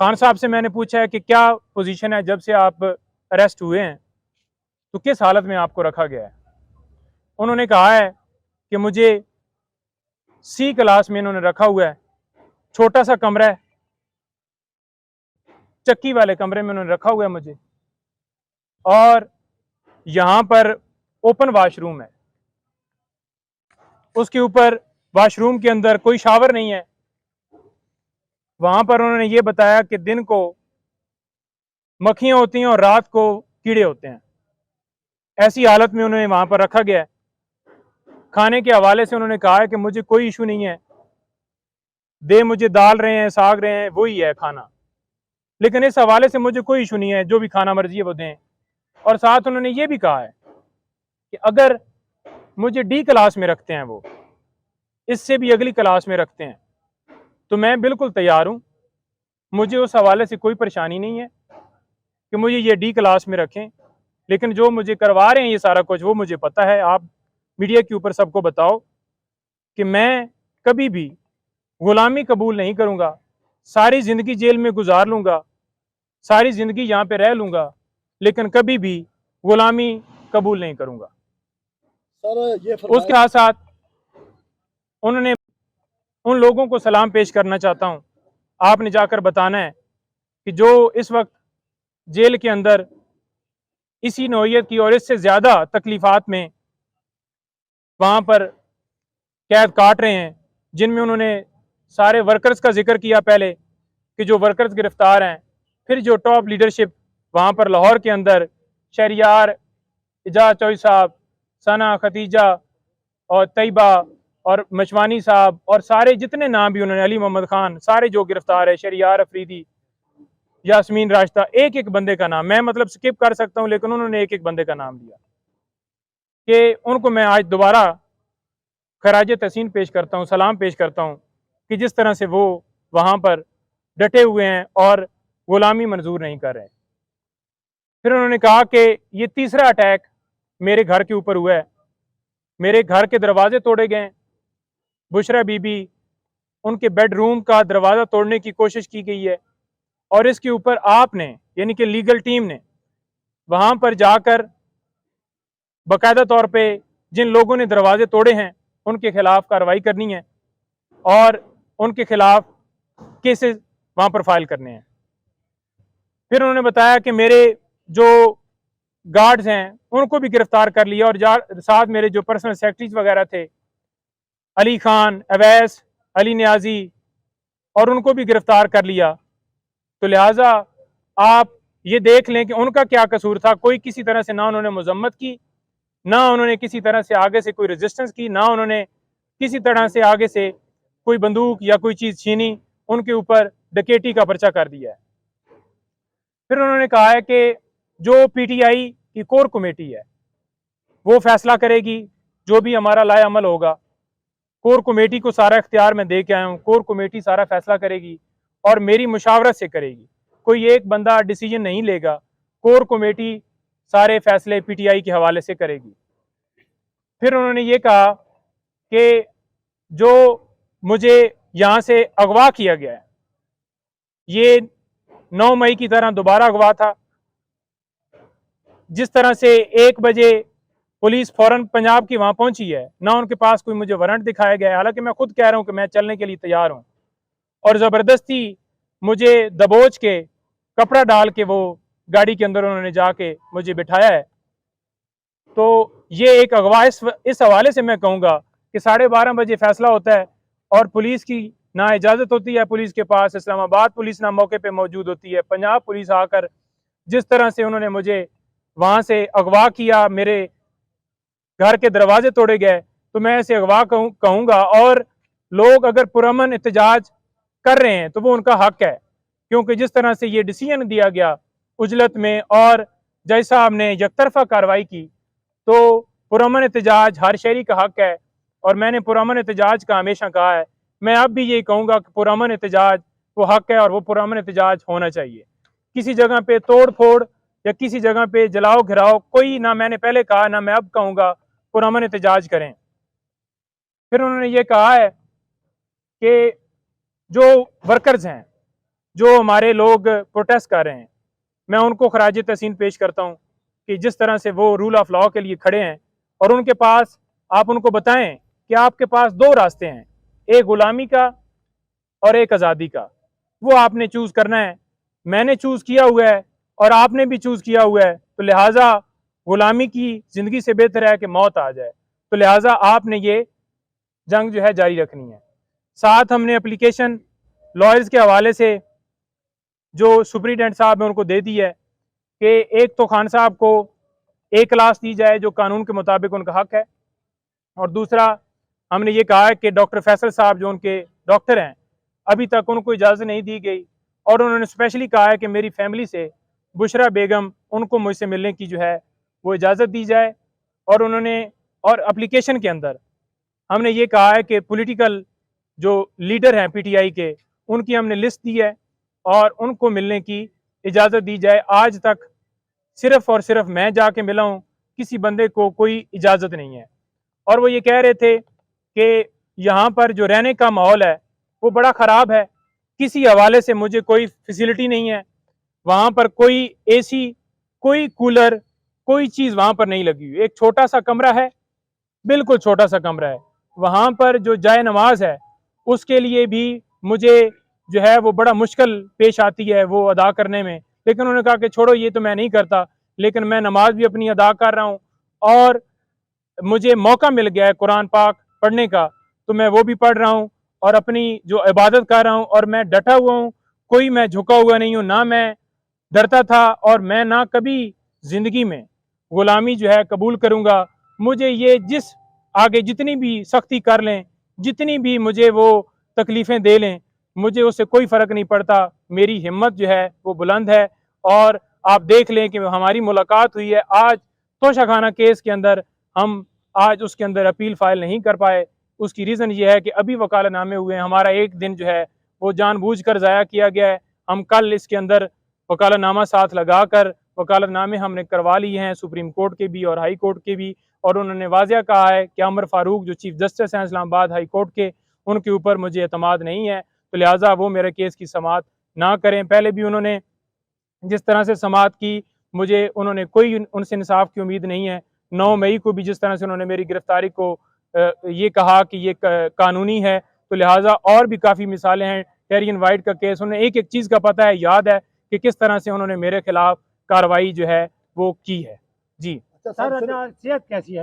खान साहब से मैंने पूछा है कि क्या पोजीशन है जब से आप अरेस्ट हुए हैं, तो किस हालत में आपको रखा गया है। उन्होंने कहा है कि मुझे सी क्लास में इन्होंने रखा हुआ है, छोटा सा कमरा है, चक्की वाले कमरे में उन्होंने रखा हुआ है मुझे, और यहाँ पर ओपन वाशरूम है, उसके ऊपर वाशरूम के अंदर कोई शावर नहीं है। वहां पर उन्होंने ये बताया कि दिन को मक्खियां होती हैं और रात को कीड़े होते हैं। ऐसी हालत में उन्हें वहां पर रखा गया है। खाने के हवाले से उन्होंने कहा है कि मुझे कोई इशू नहीं है, दे मुझे दाल रहे हैं, साग रहे हैं, वही है खाना, लेकिन इस हवाले से मुझे कोई इशू नहीं है, जो भी खाना मर्जी है वो दें। और साथ उन्होंने ये भी कहा है कि अगर मुझे डी क्लास में रखते हैं, वो इससे भी अगली क्लास में रखते हैं, तो मैं बिल्कुल तैयार हूँ, मुझे उस हवाले से कोई परेशानी नहीं है कि मुझे ये डी क्लास में रखें। लेकिन जो मुझे करवा रहे हैं ये सारा कुछ, वो मुझे पता है। आप मीडिया के ऊपर सबको बताओ कि मैं कभी भी गुलामी कबूल नहीं करूँगा, सारी ज़िंदगी जेल में गुजार लूँगा, सारी ज़िंदगी यहाँ पे रह लूँगा, लेकिन कभी भी गुलामी कबूल नहीं करूँगा। सर ये उसके साथ साथ उन्होंने उन लोगों को सलाम पेश करना चाहता हूँ, आपने जाकर बताना है कि जो इस वक्त जेल के अंदर इसी नौइयत की और इससे ज़्यादा तकलीफ़ात में वहाँ पर कैद काट रहे हैं, जिनमें उन्होंने सारे वर्कर्स का जिक्र किया पहले कि जो वर्कर्स गिरफ्तार हैं, फिर जो टॉप लीडरशिप वहाँ पर लाहौर के अंदर शहरियार, एजाज चौधरी साहब, सना, खतीजा और तैयबा और मशवानी साहब और सारे जितने नाम भी उन्होंने, अली मोहम्मद खान, सारे जो गिरफ्तार है, शहरियार अफरीदी, यास्मीन राश्ता, एक एक बंदे का नाम मैं मतलब स्किप कर सकता हूँ, लेकिन उन्होंने एक एक बंदे का नाम लिया कि उनको मैं आज दोबारा खराज तहसीन पेश करता हूँ, सलाम पेश करता हूँ कि जिस तरह से वो वहाँ पर डटे हुए हैं और गुलामी मंजूर नहीं कर रहे हैं। फिर उन्होंने कहा कि ये तीसरा अटैक मेरे घर के ऊपर हुआ है, मेरे घर के दरवाजे तोड़े गए, बुशरा बीबी, उनके बेडरूम का दरवाज़ा तोड़ने की कोशिश की गई है, और इसके ऊपर आपने यानी कि लीगल टीम ने वहाँ पर जाकर बाकायदा तौर पे जिन लोगों ने दरवाजे तोड़े हैं उनके खिलाफ कार्रवाई करनी है और उनके खिलाफ केसेस वहाँ पर फाइल करने हैं। फिर उन्होंने बताया कि मेरे जो गार्ड्स हैं उनको भी गिरफ्तार कर लिया, और साथ मेरे जो पर्सनल सेक्रेटरीज वगैरह थे, अली खान, अवैस, अली न्याजी, और उनको भी गिरफ्तार कर लिया। तो लिहाजा आप ये देख लें कि उनका क्या कसूर था। कोई किसी तरह से ना उन्होंने मजम्मत की, ना उन्होंने किसी तरह से आगे से कोई रेजिस्टेंस की, ना उन्होंने किसी तरह से आगे से कोई बंदूक या कोई चीज़ छीनी, उनके ऊपर डकैती का पर्चा कर दिया है। फिर उन्होंने कहा है कि जो पीटीआई की कोर कमेटी है वो फैसला करेगी, जो भी हमारा लाए अमल होगा, कोर कमेटी को सारा इख्तियार मैं दे के आया हूँ, कोर कमेटी सारा फैसला करेगी और मेरी मुशावरत से करेगी, कोई एक बंदा डिसीजन नहीं लेगा, कोर कमेटी सारे फैसले पीटीआई के हवाले से करेगी। फिर उन्होंने ये कहा कि जो मुझे यहाँ से अगवा किया गया है, ये 9 मई की तरह दोबारा अगवा था। जिस तरह से 1 बजे पुलिस फौरन पंजाब की वहां पहुंची है, ना उनके पास कोई मुझे वारंट दिखाया गया है, हालांकि मैं खुद कह रहा हूं कि मैं चलने के लिए तैयार हूं, और ज़बरदस्ती मुझे दबोच के कपड़ा डाल के वो गाड़ी के अंदर उन्होंने जाके मुझे बिठाया है। तो ये एक अगवा इस हवाले से मैं कहूँगा कि 12:30 बजे फैसला होता है और पुलिस की ना इजाज़त होती है, पुलिस के पास इस्लामाबाद पुलिस ना मौके पे मौजूद होती है, पंजाब पुलिस आकर जिस तरह से उन्होंने मुझे वहाँ से अगवा किया, मेरे घर के दरवाजे तोड़े गए, तो मैं ऐसे अगवा कहूँगा। और लोग अगर पुरअमन एहतजाज कर रहे हैं तो वो उनका हक है, क्योंकि जिस तरह से ये डिसीजन दिया गया उजलत में और जज साहब ने यकतरफा कार्रवाई की, तो पुरअमन एहतजाज हर शहरी का हक है, और मैंने पुरअमन एहतजाज का हमेशा कहा है। मैं अब भी यही कहूँगा कि पुरअमन एहतजाज वो हक है और वो पुरअमन एहतजाज होना चाहिए। किसी जगह पे तोड़ फोड़ या किसी जगह पे जलाओ घिराओ कोई ना, मैंने पहले कहा ना मैं अब कहूँगा, पुरअमन एहतजाज करें। फिर उन्होंने ये कहा है कि जो वर्कर्स हैं, जो हमारे लोग प्रोटेस्ट कर रहे हैं, मैं उनको खराज तहसीन पेश करता हूँ कि जिस तरह से वो रूल ऑफ लॉ के लिए खड़े हैं और उनके पास, आप उनको बताएं कि आपके पास दो रास्ते हैं, एक गुलामी का और एक आज़ादी का। वो आपने चूज़ करना है। मैंने चूज़ किया हुआ है और आपने भी चूज़ किया हुआ है, तो लिहाजा गुलामी की ज़िंदगी से बेहतर है कि मौत आ जाए। तो लिहाजा आपने ये जंग जो है जारी रखनी है। साथ हमने एप्लीकेशन लॉयर्स के हवाले से जो सुप्रीटेंडेंट साहब हैं उनको दे दी है कि एक तो खान साहब को एक क्लास दी जाए जो कानून के मुताबिक उनका हक है, और दूसरा हमने ये कहा है कि डॉक्टर फैसल साहब जो उनके डॉक्टर हैं, अभी तक उनको इजाज़त नहीं दी गई, और उन्होंने स्पेशली कहा है कि मेरी फैमिली से बुशरा बेगम, उनको मुझसे मिलने की जो है वो इजाज़त दी जाए। और उन्होंने, और एप्लीकेशन के अंदर हमने ये कहा है कि पॉलिटिकल जो लीडर हैं पीटीआई के, उनकी हमने लिस्ट दी है और उनको मिलने की इजाज़त दी जाए। आज तक सिर्फ और सिर्फ मैं जाके मिला हूँ, किसी बंदे को कोई इजाज़त नहीं है। और वो ये कह रहे थे कि यहाँ पर जो रहने का माहौल है वो बड़ा ख़राब है, किसी हवाले से मुझे कोई फैसिलिटी नहीं है, वहाँ पर कोई एसी, कोई कूलर, कोई चीज़ वहाँ पर नहीं लगी हुई। एक छोटा सा कमरा है, बिल्कुल छोटा सा कमरा है। वहाँ पर जो जाए नमाज है उसके लिए भी मुझे जो है वो बड़ा मुश्किल पेश आती है वो अदा करने में। लेकिन उन्होंने कहा कि छोड़ो, ये तो मैं नहीं करता, लेकिन मैं नमाज भी अपनी अदा कर रहा हूँ और मुझे मौका मिल गया है कुरान पाक पढ़ने का, तो मैं वो भी पढ़ रहा हूँ और अपनी जो इबादत कर रहा हूँ, और मैं डटा हुआ हूँ, कोई मैं झुका हुआ नहीं हूँ, ना मैं डरता था और मैं ना कभी ज़िंदगी में गुलामी जो है कबूल करूँगा। मुझे ये जिस आगे जितनी भी सख्ती कर लें, जितनी भी मुझे वो तकलीफ़ें दे लें, मुझे उससे कोई फ़र्क नहीं पड़ता। मेरी हिम्मत जो है वो बुलंद है। और आप देख लें कि हमारी मुलाकात हुई है आज तोशाखाना केस के अंदर, हम आज उसके अंदर अपील फाइल नहीं कर पाए। उसकी रीज़न ये है कि अभी वकालतनामे हुए हैं, हमारा एक दिन जो है वो जानबूझकर ज़ाया किया गया है। हम कल इसके अंदर वकालतनामा साथ लगाकर वकालतनामे हमने करवा लिए हैं, सुप्रीम कोर्ट के भी और हाई कोर्ट के भी, और उन्होंने वाज़ेह कहा है कि उमर फारूक जो चीफ जस्टिस हैं इस्लामाबाद हाई कोर्ट के, उनके ऊपर मुझे एतमाद नहीं है, तो लिहाजा वो मेरे केस की समाअत ना करें। पहले भी उन्होंने जिस तरह से समाअत की, मुझे उन्होंने कोई उनसे इंसाफ की उम्मीद नहीं है। 9 मई को भी जिस तरह से उन्होंने मेरी गिरफ्तारी को ये कहा कि ये कानूनी है, तो लिहाजा और भी काफ़ी मिसालें हैं। टेरियन वाइट का केस, उन्हें एक एक चीज़ का पता है, याद है कि किस तरह से उन्होंने मेरे खिलाफ कार्रवाई जो है वो की है। जी अच्छा सर सर, फिर सेहत कैसी है?